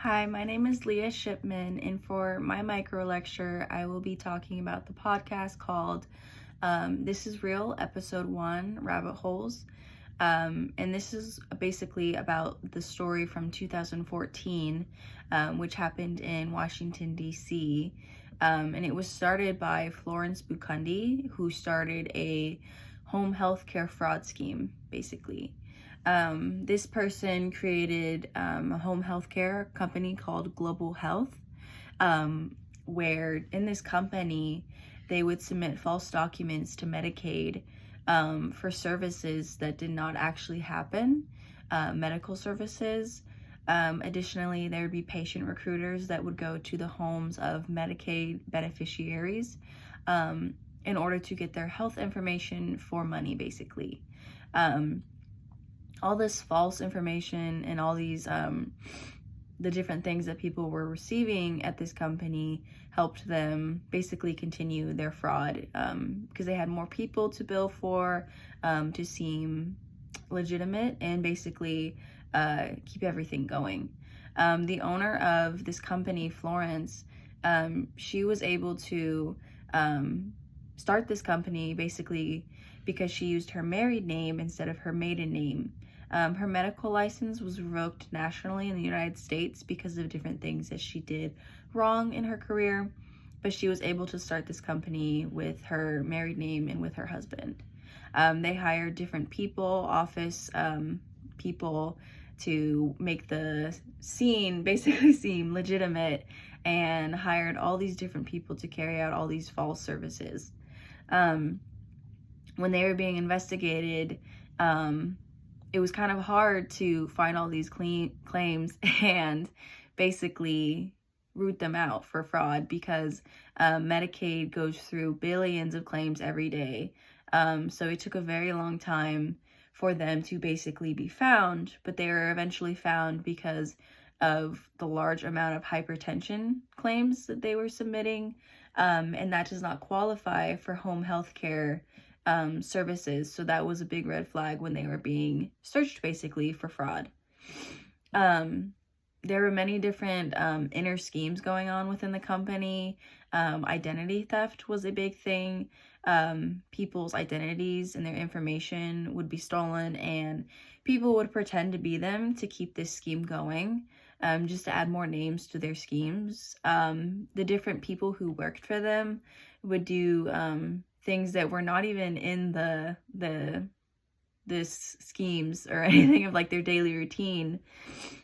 Hi, my name is Leah Shipman, and for my micro lecture, I will be talking about the podcast called This Is Real, Episode 1, Rabbit Holes. And this is basically about the story from 2014, which happened in Washington, D.C. And it was started by Florence Bukundi, who started a home health care fraud scheme, basically. This person created a home health care company called Global Health, where in this company, they would submit false documents to Medicaid for services that did not actually happen, medical services. Additionally, there would be patient recruiters that would go to the homes of Medicaid beneficiaries in order to get their health information for money, basically. All this false information and all these the different things that people were receiving at this company helped them basically continue their fraud because they had more people to bill for to seem legitimate and basically keep everything going. The owner of this company, Florence, she was able to start this company basically because she used her married name instead of her maiden name. Her medical license was revoked nationally in the United States because of different things that she did wrong in her career, but she was able to start this company with her married name and with her husband. They hired different people, office people, to make the scene basically seem legitimate, and hired all these different people to carry out all these false services. When they were being investigated, it was kind of hard to find all these claims and basically root them out for fraud because Medicaid goes through billions of claims every day. So it took a very long time for them to basically be found, but they were eventually found because of the large amount of hypertension claims that they were submitting, and that does not qualify for home health care services. So that was a big red flag when they were being searched basically for fraud. There were many different inner schemes going on within the company. Identity theft was a big thing. People's identities and their information would be stolen, and people would pretend to be them to keep this scheme going, just to add more names to their schemes. The different people who worked for them would do things that were not even in this schemes or anything of like their daily routine.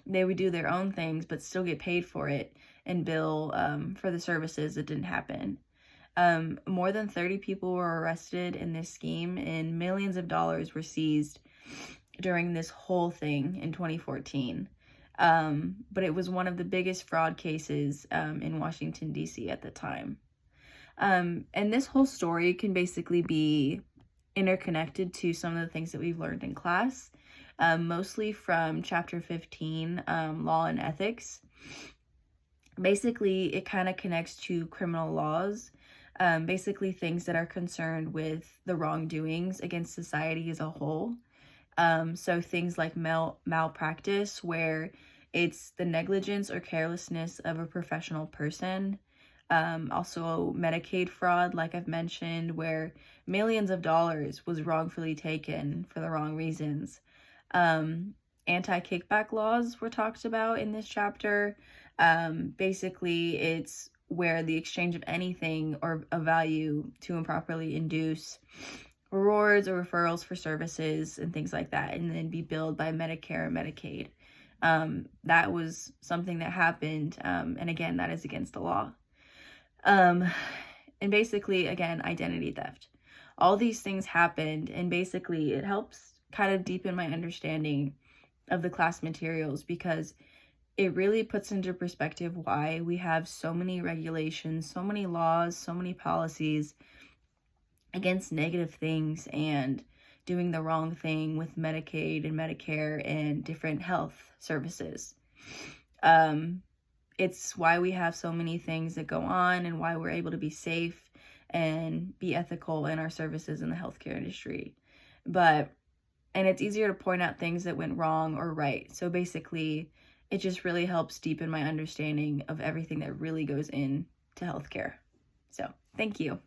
They would do their own things but still get paid for it and bill for the services that didn't happen. More than 30 people were arrested in this scheme, and millions of dollars were seized during this whole thing in 2014. But it was one of the biggest fraud cases in Washington, D.C. at the time. And this whole story can basically be interconnected to some of the things that we've learned in class, mostly from chapter 15, Law and Ethics. Basically, it kind of connects to criminal laws, basically things that are concerned with the wrongdoings against society as a whole. So things like malpractice, where it's the negligence or carelessness of a professional person. Also Medicaid fraud, like I've mentioned, where millions of dollars was wrongfully taken for the wrong reasons. Anti-kickback laws were talked about in this chapter. Basically, it's where the exchange of anything or of value to improperly induce rewards or referrals for services and things like that, and then be billed by Medicare and Medicaid. That was something that happened, and again, that is against the law. And basically, again, identity theft. All these things happened, and basically it helps kind of deepen my understanding of the class materials because it really puts into perspective why we have so many regulations, so many laws, so many policies against negative things and doing the wrong thing with Medicaid and Medicare and different health services. It's why we have so many things that go on and why we're able to be safe and be ethical in our services in the healthcare industry. And it's easier to point out things that went wrong or right. So basically, it just really helps deepen my understanding of everything that really goes into healthcare. So thank you.